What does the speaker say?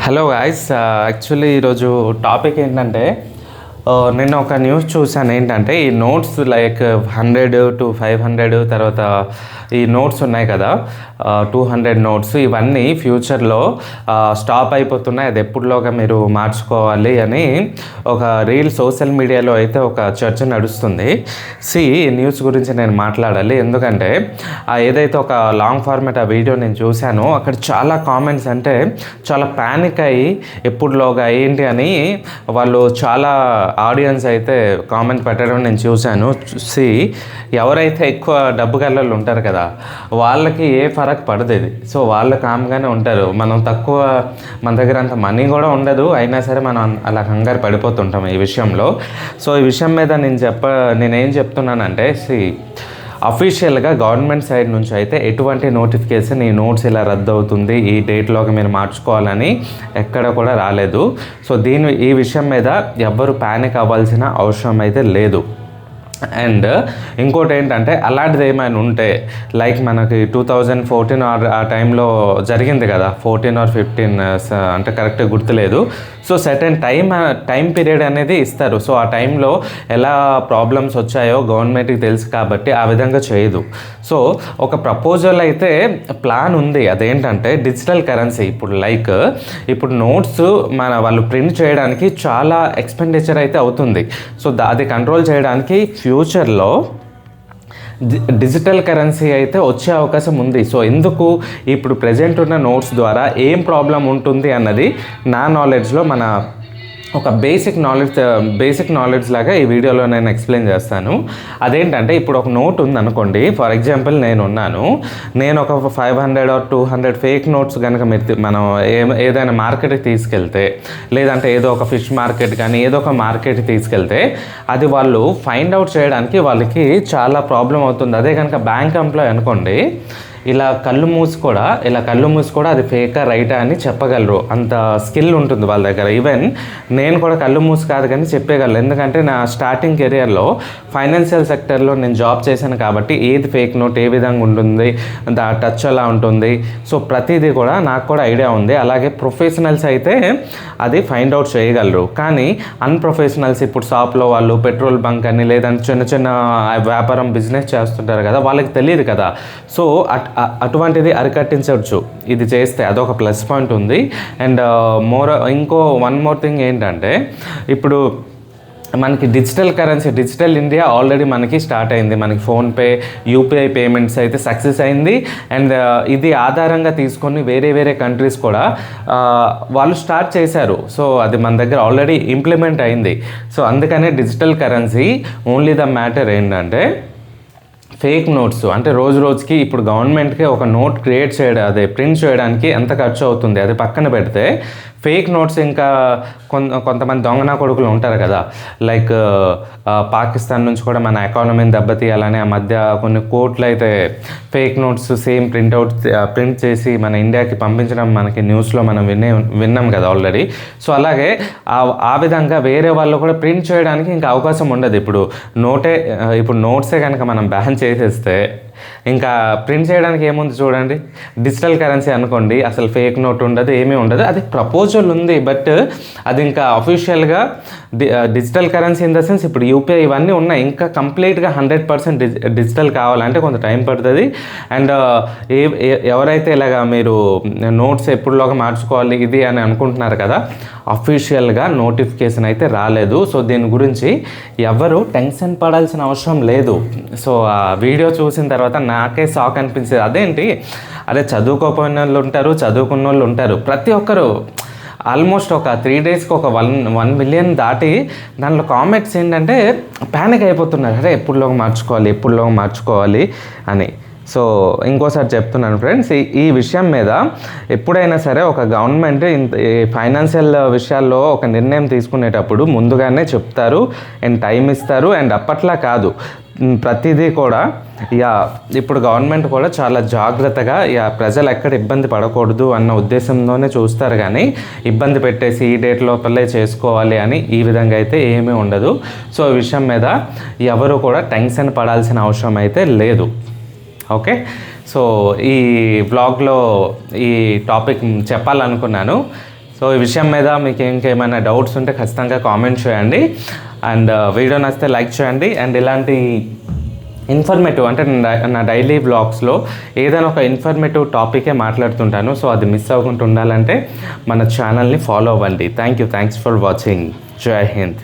Hello guys, actually ఈరోజు topic ఏంటంటే నిన్న ఒక న్యూస్ చూసాను. ఏంటంటే ఈ నోట్స్ లైక్ 100 to 500 తర్వాత ఈ నోట్స్ ఉన్నాయి కదా, 200 నోట్స్, ఇవన్నీ ఫ్యూచర్లో స్టాప్ అయిపోతున్నాయి. అది ఎప్పుడులోగా మీరు మార్చుకోవాలి అని ఒక రీల్ సోషల్ మీడియాలో అయితే ఒక చర్చ నడుస్తుంది. ఈ న్యూస్ గురించి నేను మాట్లాడాలి, ఎందుకంటే ఏదైతే ఒక లాంగ్ ఫార్మేట్ ఆ వీడియో నేను చూశానో అక్కడ చాలా కామెంట్స్ అంటే చాలా ప్యానిక్ అయ్యి ఎప్పుడులోగా ఏంటి అని వాళ్ళు చాలా ఆడియన్స్ అయితే కామెంట్ పెట్టడం నేను చూశాను. ఎవరైతే ఎక్కువ డబ్బు గల్లలో ఉంటారు కదా వాళ్ళకి ఏ ఫరక్ పడదు ఇది. సో వాళ్ళు కామ్గానే ఉంటారు. మనం తక్కువ, మన దగ్గర అంత మనీ కూడా ఉండదు, అయినా సరే మనం అలా కంగారు పడిపోతుంటాం ఈ విషయంలో. సో ఈ విషయం మీద నేనేం చెప్తున్నానంటే, అఫీషియల్గా గవర్నమెంట్ సైడ్ నుంచి అయితే ఎటువంటి నోటిఫికేషన్ ఈ నోట్స్ ఇలా రద్దు అవుతుంది, ఈ డేట్లోకి మీరు మార్చుకోవాలని ఎక్కడ కూడా రాలేదు. సో ఈ విషయం మీద ఎవ్వరు ప్యానిక్ అవ్వాల్సిన అవసరం అయితే లేదు. అండ్ ఇంకోటి ఏంటంటే, అలాంటిది ఏమైనా ఉంటే లైక్ మనకి 2014 ఆ టైంలో జరిగింది కదా, 14 or 15 అంటే కరెక్ట్గా గుర్తులేదు. సో సర్టెన్ టైం పీరియడ్ అనేది ఇస్తారు. సో ఆ టైంలో ఎలా ప్రాబ్లమ్స్ వచ్చాయో గవర్నమెంట్కి తెలుసు కాబట్టి ఆ విధంగా చేయదు. సో ఒక ప్రపోజల్ అయితే ప్లాన్ ఉంది, అదేంటంటే డిజిటల్ కరెన్సీ. ఇప్పుడు నోట్స్ వాళ్ళు ప్రింట్ చేయడానికి చాలా ఎక్స్పెండిచర్ అయితే అవుతుంది. సో అది కంట్రోల్ చేయడానికి ఫ్యూచర్లో డిజిటల్ కరెన్సీ అయితే వచ్చే అవకాశం ఉంది. సో ఎందుకు ఇప్పుడు ప్రజెంట్ ఉన్న నోట్స్ ద్వారా ఏం ప్రాబ్లం ఉంటుంది అన్నది నా నాలెడ్జ్లో ఒక బేసిక్ నాలెడ్జ్ లాగా ఈ వీడియోలో నేను ఎక్స్ప్లెయిన్ చేస్తాను. అదేంటంటే, ఇప్పుడు ఒక నోట్ ఉందనుకోండి, ఫర్ ఎగ్జాంపుల్ నేను ఒక 500 or 200 ఫేక్ నోట్స్ కనుక మనం ఏదైనా మార్కెట్కి తీసుకెళ్తే, లేదంటే ఏదో ఒక ఫిష్ మార్కెట్ కానీ ఏదో ఒక మార్కెట్కి తీసుకెళ్తే అది వాళ్ళు ఫైండ్ అవుట్ చేయడానికి వాళ్ళకి చాలా ప్రాబ్లం అవుతుంది. అదే కనుక బ్యాంక్ ఎంప్లాయ్ అనుకోండి, ఇలా కళ్ళు మూసి కూడా అది ఫేకా రైటా అని చెప్పగలరు. అంత స్కిల్ ఉంటుంది వాళ్ళ దగ్గర. ఈవెన్ నేను కూడా కళ్ళు మూసి కాదు కానీ చెప్పగలను, ఎందుకంటే నా స్టార్టింగ్ కెరియర్లో ఫైనాన్షియల్ సెక్టర్లో నేను జాబ్ చేశాను కాబట్టి ఏది ఫేక్ నోట్ ఏ విధంగా ఉంటుంది, టచ్ ఎలా ఉంటుంది, సో ప్రతిదీ కూడా నాకు కూడా ఐడియా ఉంది. అలాగే ప్రొఫెషనల్స్ అయితే అది ఫైండ్ అవుట్ చేయగలరు. కానీ అన్ప్రొఫెషనల్స్, ఇప్పుడు షాప్లో వాళ్ళు పెట్రోల్ బంక్ అని లేదంటే చిన్న వ్యాపారం బిజినెస్ చేస్తుంటారు కదా, వాళ్ళకి తెలియదు కదా. సో అటువంటిది అరికట్టించవచ్చు ఇది చేస్తే, అదొక ప్లస్ పాయింట్ ఉంది. అండ్ వన్ మోర్ థింగ్ ఏంటంటే, ఇప్పుడు మనకి డిజిటల్ ఇండియా ఆల్రెడీ మనకి స్టార్ట్ అయింది. మనకి ఫోన్పే, యూపీఐ పేమెంట్స్ అయితే సక్సెస్ అయింది. అండ్ ఇది ఆధారంగా తీసుకొని వేరే కంట్రీస్ కూడా వాళ్ళు స్టార్ట్ చేశారు. సో అది మన దగ్గర ఆల్రెడీ ఇంప్లిమెంట్ అయింది. సో అందుకనే digital currency only the matter ఏంటంటే, ఫేక్ నోట్స్ అంటే రోజుకి ఇప్పుడు గవర్నమెంట్కి ఒక నోట్ ప్రింట్ చేయడానికి ఎంత ఖర్చు అవుతుంది అది పక్కన పెడితే, ఫేక్ నోట్స్ ఇంకా కొంతమంది దొంగనా కొడుకులు ఉంటారు కదా, లైక్ పాకిస్తాన్ నుంచి కూడా మన ఎకానమీని దెబ్బతీయాలని ఆ మధ్య కొన్ని కోట్లు అయితే ఫేక్ నోట్స్ సేమ్ ప్రింట్ చేసి మన ఇండియాకి పంపించడం మనకి న్యూస్లో మనం విన్నాం కదా ఆల్రెడీ. సో అలాగే ఆ విధంగా వేరే వాళ్ళు కూడా ప్రింట్ చేయడానికి ఇంకా అవకాశం ఉండదు. ఇప్పుడు నోట్సే కనుక మనం బ్యాన్ చేసేస్తే ఇంకా ప్రింట్ చేయడానికి ఏముంది చూడండి. డిజిటల్ కరెన్సీ అనుకోండి, అసలు ఫేక్ నోట్ ఉండదు, ఏమీ ఉండదు. అది ప్రపోజల్ ఉంది, బట్ అది ఇంకా అఫీషియల్గా digital currency in the sense ఇప్పుడు యూపీఐ ఇవన్నీ ఉన్నాయి. ఇంకా కంప్లీట్గా 100% డిజిటల్ కావాలంటే కొంత టైం పడుతుంది. అండ్ ఎవరైతే ఇలాగా మీరు నోట్స్ ఎప్పుడులోగా మార్చుకోవాలి ఇది అని అనుకుంటున్నారు కదా, అఫీషియల్గా నోటిఫికేషన్ అయితే రాలేదు. సో దీని గురించి ఎవరు టెన్షన్ పడాల్సిన అవసరం లేదు. సో ఆ వీడియో చూసిన తర్వాత నాకే షాక్ అనిపించేది. అదేంటి, అదే చదువుకోపోయిన వాళ్ళు ఉంటారు, చదువుకున్న వాళ్ళు ఉంటారు, ప్రతి ఒక్కరు ఆల్మోస్ట్ ఒక 3 daysకి ఒక 1 million దాటి దాంట్లో కామెంట్స్ ఏంటంటే ప్యానిక్ అయిపోతున్నారు, అరే ఎప్పుడులోగా మార్చుకోవాలి అని. సో ఇంకోసారి చెప్తున్నాను ఫ్రెండ్స్, ఈ విషయం మీద ఎప్పుడైనా సరే ఒక గవర్నమెంట్ ఫైనాన్షియల్ విషయాల్లో ఒక నిర్ణయం తీసుకునేటప్పుడు ముందుగానే చెప్తారు అండ్ టైం ఇస్తారు. అండ్ అప్పట్లా కాదు, ప్రతిదీ కూడా ఇప్పుడు గవర్నమెంట్ కూడా చాలా జాగ్రత్తగా ప్రజలు ఎక్కడ ఇబ్బంది పడకూడదు అన్న ఉద్దేశంతోనే చూస్తారు. కానీ ఇబ్బంది పెట్టేసి ఈ డేట్ లోపలే చేసుకోవాలి అని ఈ విధంగా అయితే ఏమీ ఉండదు. సో ఈ విషయం మీద ఎవరు కూడా టెన్షన్ పడాల్సిన అవసరం అయితే లేదు. ఓకే, సో ఈ వ్లాగ్లో ఈ టాపిక్ చెప్పాలనుకున్నాను. సో ఈ విషయం మీద మీకు ఇంకేమైనా డౌట్స్ ఉంటే ఖచ్చితంగా కామెంట్ చేయండి. అండ్ వీడియో నచ్చితే లైక్ చేయండి. అండ్ ఇలాంటి ఇన్ఫర్మేటివ్ అంటే నా డైలీ వ్లాగ్స్లో ఏదైనా ఒక ఇన్ఫర్మేటివ్ టాపికే మాట్లాడుతుంటాను. సో అది మిస్ అవ్వకుండా ఉండాలంటే మన ఛానల్ని ఫాలో అవ్వండి. Thanks for watching. జై హింద్.